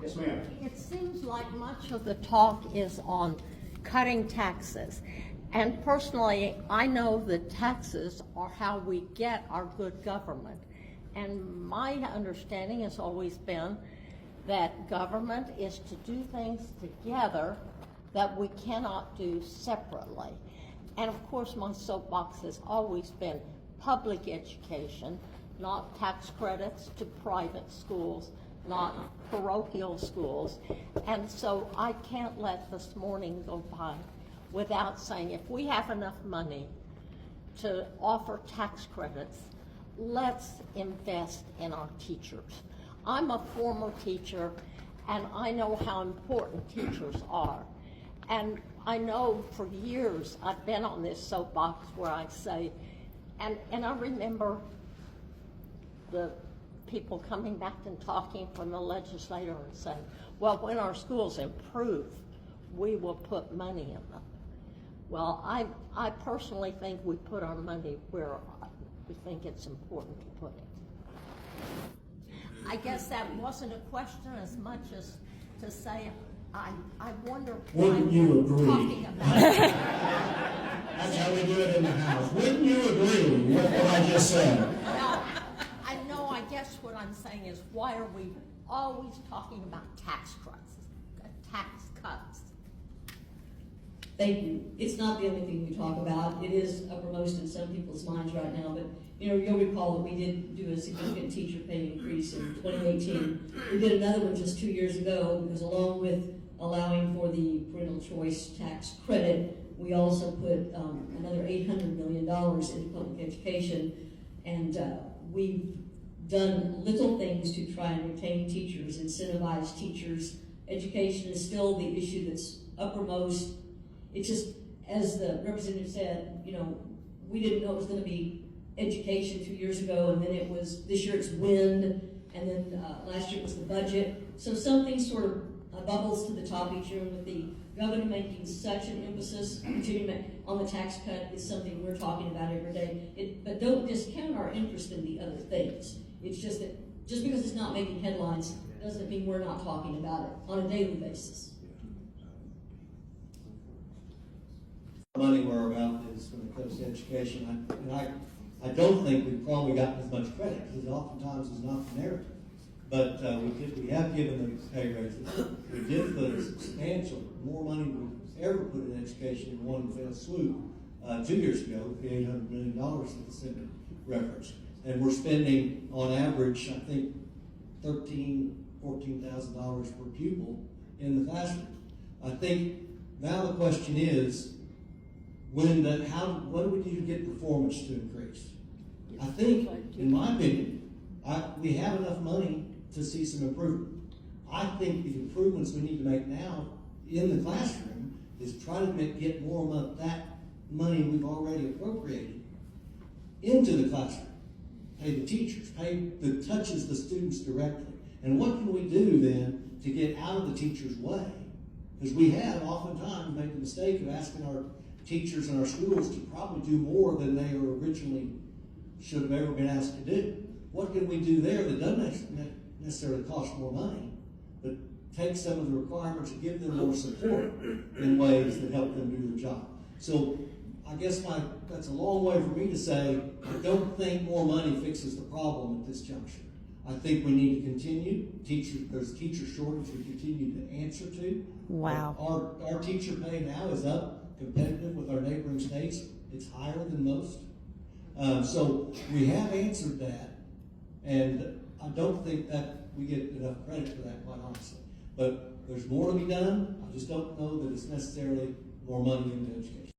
Yes, ma'am. It seems like much of the talk is on cutting taxes. And personally, I know that taxes are how we get our good government. And my understanding has always been that government is to do things together that we cannot do separately. And of course, my soapbox has always been public education, not tax credits to private schools, not parochial schools. And so I can't let this morning go by without saying, if we have enough money to offer tax credits, let's invest in our teachers. I'm a former teacher, and I know how important teachers are. And I know for years I've been on this soapbox where I say, and I remember the people coming back and talking from the legislator and saying, well, when our schools improve, we will put money in them. Well, I personally think we put our money where we think it's important to put it. I guess that wasn't a question as much as to say, I wonder why Wouldn't you agree? Talking about it. That's how we do it in the House. Wouldn't you agree with what I just said? Now, I know, I guess what I'm saying is, why are we always talking about tax cuts, tax cuts? Thank you. It's not the only thing we talk about. It is uppermost in some people's minds right now, but you'll recall that we did do a significant teacher pay increase in 2018. We did another one just 2 years ago, because along with allowing for the parental choice tax credit, we also put another $800 million into public education, and we've done little things to try and retain teachers, incentivize teachers. Education is still the issue that's uppermost. It's just, as the representative said, we didn't know it was going to be education 2 years ago, and then it was, this year it's wind, and then last year it was the budget. So something sort of bubbles to the top each year, with the governor making such an emphasis on the tax cut is something we're talking about every day. But don't discount our interest in the other things. It's just that, just because it's not making headlines doesn't mean we're not talking about it on a daily basis. Money we're about is when it comes to education, I don't think we've probably gotten as much credit, because oftentimes is not the narrative. But we have given them pay raises. We did put a substantial more money than we've ever put in education in one fell swoop 2 years ago, the $800 million that the Senate referenced. And we're spending on average, I think, $14,000 per pupil in the classroom. I think now the question is, what do we do to get performance to increase? I think, in my opinion, we have enough money to see some improvement. I think the improvements we need to make now in the classroom is try to get more of that money we've already appropriated into the classroom. Pay the teachers, pay that touches the students directly. And what can we do then to get out of the teacher's way? Because we have oftentimes made the mistake of asking our teachers in our schools to probably do more than they originally should have ever been asked to do. What can we do there that doesn't necessarily cost more money, but take some of the requirements and give them more support in ways that help them do their job? So I guess that's a long way for me to say, I don't think more money fixes the problem at this juncture. I think we need to continue. There's a teacher shortage we continue to answer to. Wow. Our teacher pay now is up, competitive with our neighboring states. It's higher than most. So we have answered that, and I don't think that we get enough credit for that, quite honestly. But there's more to be done. I just don't know that it's necessarily more money into education.